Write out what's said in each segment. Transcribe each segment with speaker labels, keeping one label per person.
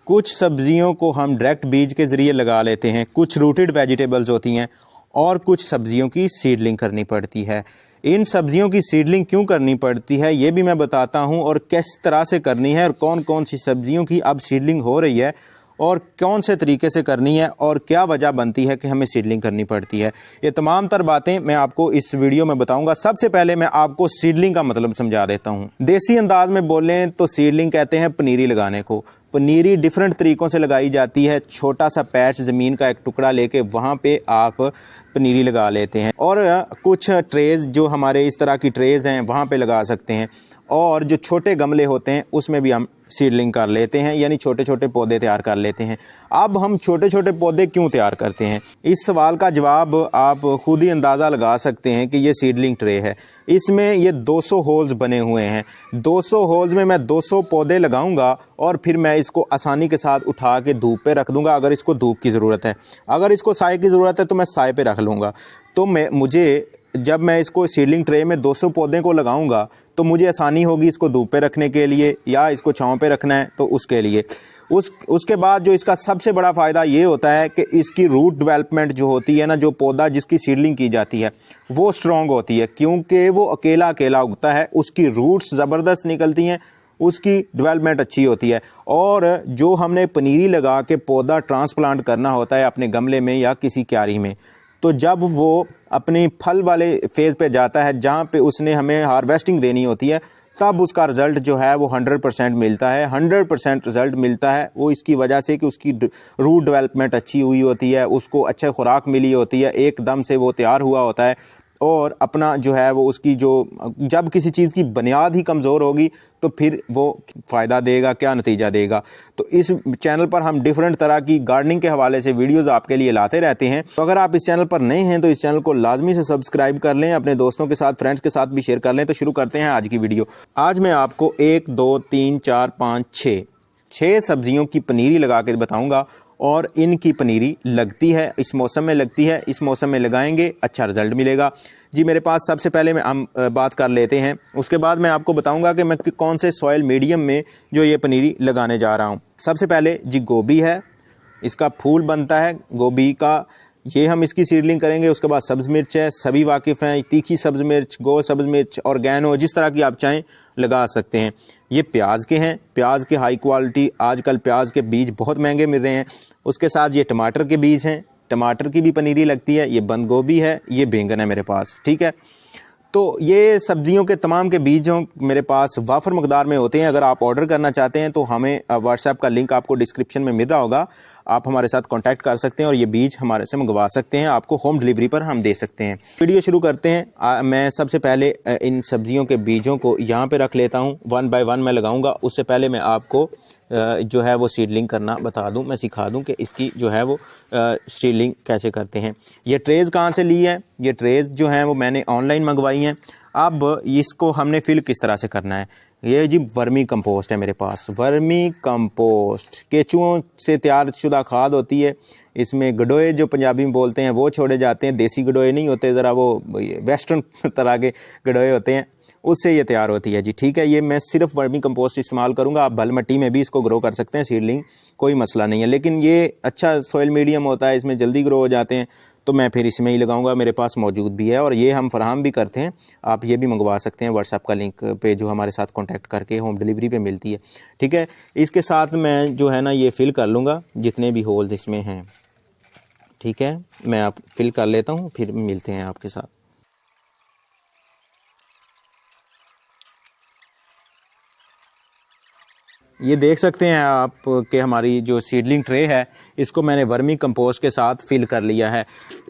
Speaker 1: कुछ सब्जियों को हम डायरेक्ट बीज के ज़रिए लगा लेते हैं, कुछ रूटेड वेजिटेबल्स होती हैं और कुछ सब्जियों की सीडलिंग करनी पड़ती है। इन सब्जियों की सीडलिंग क्यों करनी पड़ती है ये भी मैं बताता हूं, और किस तरह से करनी है, और कौन कौन सी सब्जियों की अब सीडलिंग हो रही है और कौन से तरीके से करनी है और क्या वजह बनती है कि हमें सीडलिंग करनी पड़ती है। ये तमाम तर बातें मैं आपको इस वीडियो में बताऊंगा। सबसे पहले मैं आपको सीडलिंग का मतलब समझा देता हूं। देसी अंदाज में बोलें तो सीडलिंग कहते हैं पनीरी लगाने को। पनीरी डिफरेंट तरीक़ों से लगाई जाती है। छोटा सा पैच ज़मीन का एक टुकड़ा लेके वहाँ पे आप पनीरी लगा लेते हैं, और कुछ ट्रेज़ जो हमारे इस तरह की ट्रेज़ हैं वहाँ पे लगा सकते हैं, और जो छोटे गमले होते हैं उसमें भी हम सीडलिंग कर लेते हैं, यानी छोटे छोटे पौधे तैयार कर लेते हैं। अब हम छोटे छोटे पौधे क्यों तैयार करते हैं, इस सवाल का जवाब आप खुद ही अंदाज़ा लगा सकते हैं कि ये सीडलिंग ट्रे है। इसमें ये 200 होल्स बने हुए हैं। 200 होल्स में मैं 200 पौधे लगाऊंगा और फिर मैं इसको आसानी के साथ उठा के धूप पे रख दूंगा। अगर इसको धूप की ज़रूरत है, अगर इसको साए की ज़रूरत है तो मैं साए पे रख लूँगा। तो मुझे जब मैं इसको सीडलिंग ट्रे में 200 पौधे को लगाऊंगा तो मुझे आसानी होगी इसको धूप पे रखने के लिए, या इसको छांव पे रखना है तो उसके लिए। उसके बाद जो इसका सबसे बड़ा फ़ायदा ये होता है कि इसकी रूट डेवलपमेंट जो होती है ना, जो पौधा जिसकी सीडलिंग की जाती है वो स्ट्रॉन्ग होती है, क्योंकि वो अकेला अकेला उगता है। उसकी रूट्स ज़बरदस्त निकलती हैं, उसकी डेवलपमेंट अच्छी होती है। और जो हमने पनीरी लगा के पौधा ट्रांसप्लांट करना होता है अपने गमले में या किसी क्यारी में, तो जब वो अपनी फल वाले फेज़ पे जाता है जहाँ पे उसने हमें हार्वेस्टिंग देनी होती है, तब उसका रिज़ल्ट जो है वो 100% मिलता है। 100% रिज़ल्ट मिलता है वो इसकी वजह से कि उसकी रूट डेवलपमेंट अच्छी हुई होती है, उसको अच्छा खुराक मिली होती है, एकदम से वो तैयार हुआ होता है। और अपना जो है वो उसकी जो जब किसी चीज़ की बुनियाद ही कमज़ोर होगी तो फिर वो फ़ायदा देगा, क्या नतीजा देगा। तो इस चैनल पर हम डिफरेंट तरह की गार्डनिंग के हवाले से वीडियोस आपके लिए लाते रहते हैं। तो अगर आप इस चैनल पर नए हैं तो इस चैनल को लाजमी से सब्सक्राइब कर लें, अपने दोस्तों के साथ, फ्रेंड्स के साथ भी शेयर कर लें। तो शुरू करते हैं आज की वीडियो। आज मैं आपको 1 2 3 4 5 6 सब्जियों की पनीरी लगा के बताऊँगा, और इनकी पनीरी लगती है, इस मौसम में लगती है, इस मौसम में लगाएंगे अच्छा रिज़ल्ट मिलेगा जी। मेरे पास सबसे पहले हम बात कर लेते हैं, उसके बाद मैं आपको बताऊंगा कि मैं कौन से सॉइल मीडियम में जो ये पनीरी लगाने जा रहा हूं। सबसे पहले जी गोभी है, इसका फूल बनता है गोभी का, ये हम इसकी सीडलिंग करेंगे। उसके बाद सब्ज़ मिर्च है, सभी वाकिफ़ हैं, तीखी सब्ज़ मिर्च, गोल सब्ज़ मिर्च, ऑर्गेनो, जिस तरह की आप चाहें लगा सकते हैं। ये प्याज के हैं, प्याज के हाई क्वालिटी, आजकल प्याज के बीज बहुत महंगे मिल रहे हैं। उसके साथ ये टमाटर के बीज हैं, टमाटर की भी पनीरी लगती है। ये बंद गोभी है, ये बैंगन है मेरे पास, ठीक है। तो ये सब्जियों के तमाम के बीजों मेरे पास वाफर मकदार में होते हैं। अगर आप ऑर्डर करना चाहते हैं तो हमें व्हाट्सएप का लिंक आपको डिस्क्रिप्शन में मिल रहा होगा, आप हमारे साथ कांटेक्ट कर सकते हैं और ये बीज हमारे से मंगवा सकते हैं। आपको होम डिलीवरी पर हम दे सकते हैं। वीडियो शुरू करते हैं। मैं सबसे पहले इन सब्जियों के बीजों को यहाँ पे रख लेता हूँ, 1 बाय 1 मैं लगाऊंगा। उससे पहले मैं आपको जो है वो सीडलिंग करना बता दूं, मैं सिखा दूं कि इसकी जो है वो सीडलिंग कैसे करते हैं। ये ट्रेज़ कहाँ से ली है, ये ट्रेज़ जो हैं वो मैंने ऑनलाइन मंगवाई हैं। अब इसको हमने फिल किस तरह से करना है, ये जी वर्मी कंपोस्ट है मेरे पास। वर्मी कंपोस्ट केचुओं से तैयार शुदा खाद होती है। इसमें गडोए जो पंजाबी में बोलते हैं वो छोड़े जाते हैं, देसी गडोए नहीं होते, ज़रा वो वेस्टर्न तरह के गडोए होते हैं, उससे ये तैयार होती है जी, ठीक है। ये मैं सिर्फ वर्मी कंपोस्ट इस्तेमाल करूंगा। आप बल मिट्टी में भी इसको ग्रो कर सकते हैं, सीडलिंग कोई मसला नहीं है, लेकिन ये अच्छा सॉइल मीडियम होता है, इसमें जल्दी ग्रो हो जाते हैं, तो मैं फिर इसमें ही लगाऊंगा। मेरे पास मौजूद भी है और ये हम फराहम भी करते हैं। आप ये भी मंगवा सकते हैं व्हाट्सएप का लिंक पे, जो हमारे साथ कॉन्टैक्ट करके होम डिलीवरी पे मिलती है, ठीक है। इसके साथ मैं जो है ना ये फिल कर लूँगा जितने भी होल्स इसमें हैं, ठीक है। मैं आप फिल कर लेता हूँ, फिर मिलते हैं आपके साथ। ये देख सकते हैं आप कि हमारी जो सीडलिंग ट्रे है इसको मैंने वर्मी कंपोस्ट के साथ फिल कर लिया है।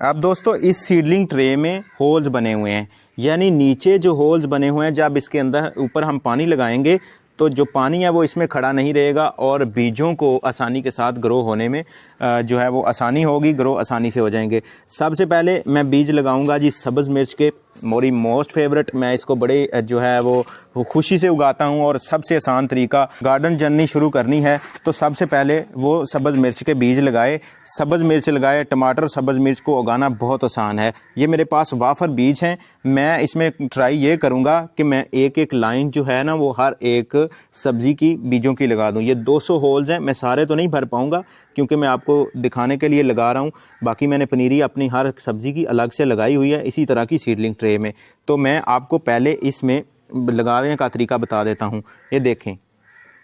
Speaker 1: अब दोस्तों इस सीडलिंग ट्रे में होल्स बने हुए हैं, यानी नीचे जो होल्स बने हुए हैं, जब इसके अंदर ऊपर हम पानी लगाएंगे तो जो पानी है वो इसमें खड़ा नहीं रहेगा और बीजों को आसानी के साथ ग्रो होने में जो है वो आसानी होगी, ग्रो आसानी से हो जाएंगे। सबसे पहले मैं बीज लगाऊंगा जी सब्ज़ मिर्च के, मेरी मोस्ट फेवरेट। मैं इसको बड़े जो है वो खुशी से उगाता हूं, और सबसे आसान तरीका गार्डन जर्नी शुरू करनी है तो सबसे पहले वो सब्ज़ मिर्च के बीज लगाए, सब्ज़ मिर्च लगाए। टमाटर सब्ज़ मिर्च को उगाना बहुत आसान है। ये मेरे पास वाफर बीज हैं। मैं इसमें ट्राई ये करूँगा कि मैं एक एक लाइन जो है ना वो हर एक सब्ज़ी की बीजों की लगा दूं। ये 200 होल्स हैं, मैं सारे तो नहीं भर पाऊंगा क्योंकि मैं आपको दिखाने के लिए लगा रहा हूं। बाकी मैंने पनीरी अपनी हर सब्ज़ी की अलग से लगाई हुई है इसी तरह की सीडलिंग ट्रे में। तो मैं आपको पहले इसमें लगाने का तरीका बता देता हूँ। ये देखें,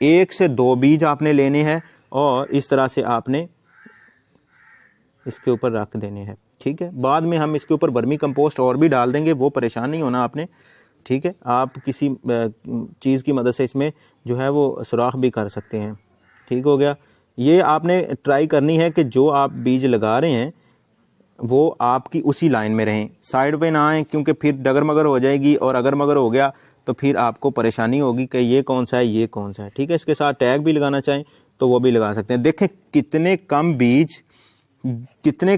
Speaker 1: 1 से 2 बीज आपने लेने हैं और इस तरह से आपने इसके ऊपर रख देने हैं, ठीक है। बाद में हम इसके ऊपर वर्मी कंपोस्ट और भी डाल देंगे, वो परेशान नहीं होना आपने, ठीक है। आप किसी चीज़ की मदद से इसमें जो है वो सुराख भी कर सकते हैं, ठीक हो गया। ये आपने ट्राई करनी है कि जो आप बीज लगा रहे हैं वो आपकी उसी लाइन में रहें, साइड पे ना आए, क्योंकि फिर डगर मगर हो जाएगी और अगर मगर हो गया तो फिर आपको परेशानी होगी कि ये कौन सा है ये कौन सा है, ठीक है। इसके साथ टैग भी लगाना चाहें तो वो भी लगा सकते हैं। देखें कितने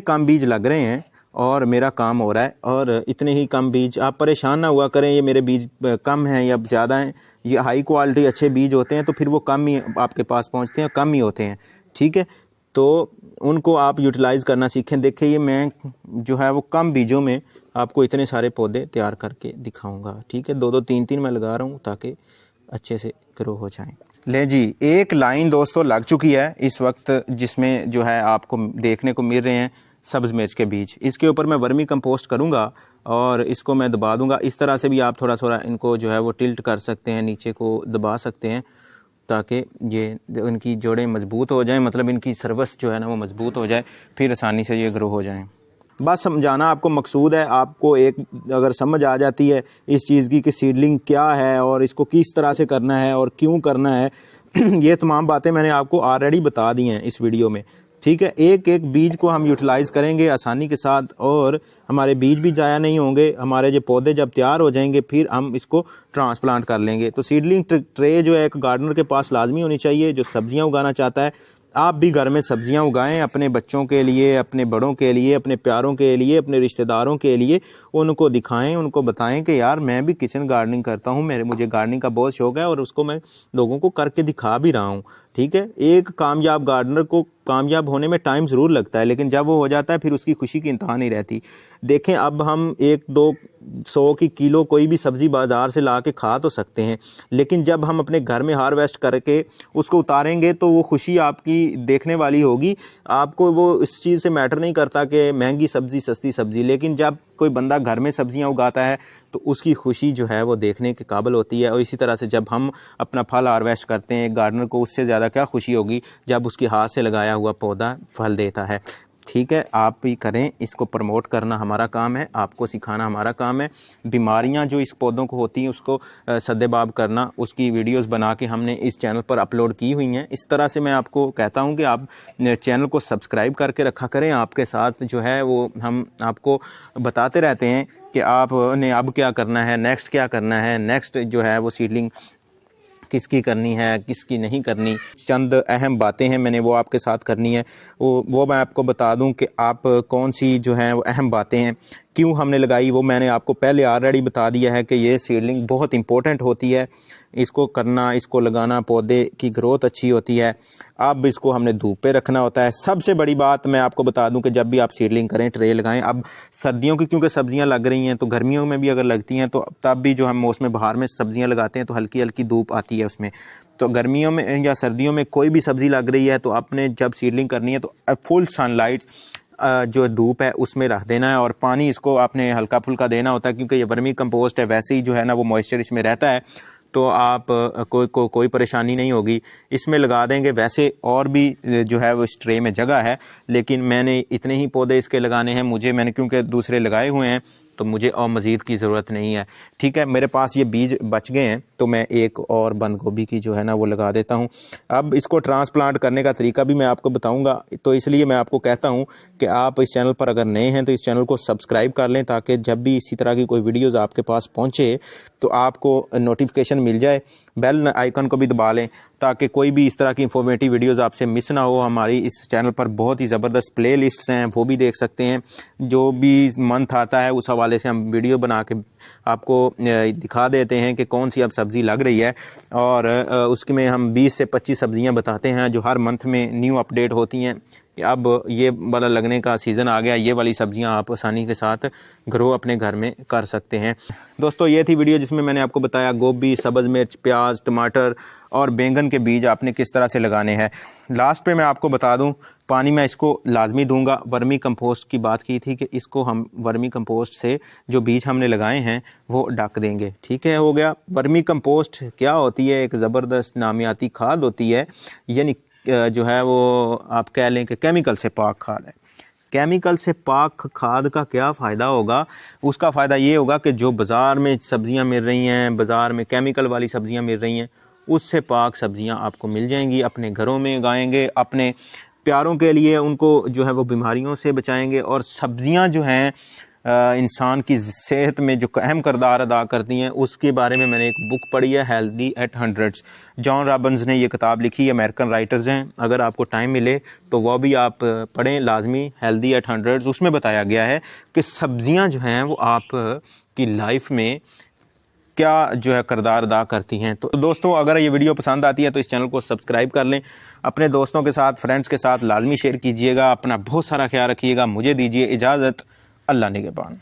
Speaker 1: कम बीज लग रहे हैं और मेरा काम हो रहा है। और इतने ही कम बीज, आप परेशान ना हुआ करें ये मेरे बीज कम हैं या ज़्यादा हैं। ये हाई क्वालिटी अच्छे बीज होते हैं तो फिर वो कम ही आपके पास पहुंचते हैं, कम ही होते हैं, ठीक है। तो उनको आप यूटिलाइज़ करना सीखें। देखिए ये मैं जो है वो कम बीजों में आपको इतने सारे पौधे तैयार करके दिखाऊंगा, ठीक है। 2-2 3-3 मैं लगा रहा हूँ ताकि अच्छे से ग्रो हो जाएं। ले जी, एक लाइन दोस्तों लग चुकी है इस वक्त, जिसमें जो है आपको देखने को मिल रहे हैं सब्ज़ मिर्च के बीज। इसके ऊपर मैं वर्मी कंपोस्ट करूँगा और इसको मैं दबा दूँगा। इस तरह से भी आप थोड़ा थोड़ा इनको जो है वो टिल्ट कर सकते हैं, नीचे को दबा सकते हैं ताकि ये उनकी जड़ें मजबूत हो जाएं, मतलब इनकी सर्वस जो है ना वो मजबूत हो जाए, फिर आसानी से ये ग्रो हो जाएं। बस समझाना आपको मकसूद है। आपको एक अगर समझ आ जाती है इस चीज़ की कि सीडलिंग क्या है और इसको किस तरह से करना है और क्यों करना है ये तमाम बातें मैंने आपको ऑलरेडी बता दी हैं इस वीडियो में, ठीक है। एक एक बीज को हम यूटिलाइज़ करेंगे आसानी के साथ और हमारे बीज भी ज़ाया नहीं होंगे। हमारे जो पौधे जब तैयार हो जाएंगे फिर हम इसको ट्रांसप्लांट कर लेंगे। तो सीडलिंग ट्रे जो है एक गार्डनर के पास लाजमी होनी चाहिए जो सब्जियां उगाना चाहता है। आप भी घर में सब्जियां उगाएं अपने बच्चों के लिए, अपने बड़ों के लिए, अपने प्यारों के लिए, अपने रिश्तेदारों के लिए। उनको दिखाएं, उनको बताएं कि यार मैं भी किचन गार्डनिंग करता हूं, मुझे गार्डनिंग का बहुत शौक है और उसको मैं लोगों को करके दिखा भी रहा हूं, ठीक है। एक कामयाब गार्डनर को कामयाब होने में टाइम ज़रूर लगता है, लेकिन जब वो हो जाता है फिर उसकी खुशी की इंतहा नहीं रहती। देखें, अब हम 1-2 की किलो कोई भी सब्ज़ी बाज़ार से ला के खा तो सकते हैं, लेकिन जब हम अपने घर में हार्वेस्ट करके उसको उतारेंगे तो वो खुशी आपकी देखने वाली होगी। आपको वो इस चीज़ से मैटर नहीं करता कि महंगी सब्ज़ी सस्ती सब्ज़ी, लेकिन जब कोई बंदा घर में सब्जियां उगाता है तो उसकी खुशी जो है वो देखने के काबिल होती है। और इसी तरह से जब हम अपना फल हार्वेस्ट करते हैं, गार्डनर को उससे ज़्यादा क्या खुशी होगी जब उसके हाथ से लगाया हुआ पौधा फल देता है, ठीक है। आप भी करें, इसको प्रमोट करना हमारा काम है, आपको सिखाना हमारा काम है। बीमारियां जो इस पौधों को होती हैं उसको सद्देबाब करना, उसकी वीडियोस बना के हमने इस चैनल पर अपलोड की हुई हैं। इस तरह से मैं आपको कहता हूं कि आप चैनल को सब्सक्राइब करके रखा करें। आपके साथ जो है वो हम आपको बताते रहते हैं कि आपने अब क्या करना है, नेक्स्ट क्या करना है, नेक्स्ट जो है वो सीडलिंग किसकी करनी है, किसकी नहीं करनी। चंद अहम बातें हैं मैंने वो आपके साथ करनी है, वो मैं आपको बता दूं कि आप कौन सी जो हैं वो अहम बातें हैं, क्यों हमने लगाई, वो मैंने आपको पहले ऑलरेडी बता दिया है कि ये सीडलिंग बहुत इंपॉर्टेंट होती है। इसको करना, इसको लगाना, पौधे की ग्रोथ अच्छी होती है। अब इसको हमने धूप पे रखना होता है। सबसे बड़ी बात मैं आपको बता दूं कि जब भी आप सीडलिंग करें ट्रे लगाएं। अब सर्दियों की क्योंकि सब्जियां लग रही हैं तो गर्मियों में भी अगर लगती हैं तो तब भी जो हम मौसम बहार में सब्जियां लगाते हैं तो हल्की हल्की धूप आती है उसमें। तो गर्मियों में या सर्दियों में कोई भी सब्ज़ी लग रही है तो आपने जब सीडलिंग करनी है तो फुल सनलाइट जो धूप है उसमें रख देना है और पानी इसको आपने हल्का फुल्का देना होता है, क्योंकि ये वर्मी कंपोस्ट है, वैसे ही जो है ना वो मॉइस्चर इसमें रहता है तो आप कोई परेशानी नहीं होगी। इसमें लगा देंगे। वैसे और भी जो है वो इस ट्रे में जगह है, लेकिन मैंने इतने ही पौधे इसके लगाने हैं। मैंने क्योंकि दूसरे लगाए हुए हैं तो मुझे और मज़ीद की ज़रूरत नहीं है, ठीक है। मेरे पास ये बीज बच गए हैं तो मैं एक और बंद गोभी की जो है ना वो लगा देता हूँ। अब इसको ट्रांसप्लांट करने का तरीका भी मैं आपको बताऊँगा, तो इसलिए मैं आपको कहता हूँ कि आप इस चैनल पर अगर नए हैं तो इस चैनल को सब्सक्राइब कर लें ताकि जब भी इसी तरह की कोई वीडियोज़ आपके पास पहुँचे तो आपको नोटिफिकेशन मिल जाए। बेल आइकन को भी दबा लें ताकि कोई भी इस तरह की इंफॉर्मेटिव वीडियोस आपसे मिस ना हो। हमारी इस चैनल पर बहुत ही ज़बरदस्त प्ले लिस्ट्स हैं, वो भी देख सकते हैं। जो भी मंथ आता है उस हवाले से हम वीडियो बना के आपको दिखा देते हैं कि कौन सी अब सब्ज़ी लग रही है और उसके में हम 20 से 25 सब्ज़ियाँ बताते हैं जो हर मंथ में न्यू अपडेट होती हैं। अब ये वाला लगने का सीज़न आ गया, ये वाली सब्जियां आप आसानी के साथ ग्रो अपने घर में कर सकते हैं। दोस्तों ये थी वीडियो जिसमें मैंने आपको बताया गोभी, सब्ज़ मिर्च, प्याज, टमाटर और बैंगन के बीज आपने किस तरह से लगाने हैं। लास्ट पे मैं आपको बता दूं, पानी मैं इसको लाजमी दूंगा। वर्मी कंपोस्ट की बात की थी कि इसको हम वर्मी कंपोस्ट से जो बीज हमने लगाए हैं वो ढक देंगे। ठीक है, हो गया। वर्मी कंपोस्ट क्या होती है? एक ज़बरदस्त नामियाती खाद होती है, यानी जो है वो आप कह लें कि केमिकल से पाक खाद है। केमिकल से पाक खाद का क्या फ़ायदा होगा? उसका फ़ायदा ये होगा कि जो बाज़ार में सब्ज़ियां मिल रही हैं, बाज़ार में केमिकल वाली सब्ज़ियां मिल रही हैं, उससे पाक सब्ज़ियां आपको मिल जाएंगी। अपने घरों में उगाएंगे, अपने प्यारों के लिए उनको जो है वो बीमारियों से बचाएंगे। और सब्ज़ियां जो हैं इंसान की सेहत में जो अहम किरदार अदा करती हैं, उसके बारे में मैंने एक बुक पढ़ी है, healthy eight hundreds. John Robins ने ये किताब लिखी है, अमेरिकन राइटर्स हैं। अगर आपको टाइम मिले तो वह भी आप पढ़ें लाजमी, हेल्दी एट हंड्रेड्स। उसमें बताया गया है कि सब्ज़ियां जो हैं वो आप की लाइफ में क्या जो है किरदार अदा करती हैं। तो दोस्तों अगर ये वीडियो पसंद आती है तो इस चैनल को सब्सक्राइब कर लें, अपने दोस्तों के साथ, फ्रेंड्स के साथ लाजमी शेयर कीजिएगा। अपना बहुत सारा ख्याल रखिएगा। मुझे दीजिए इजाज़त। अल्लाह निगहबान।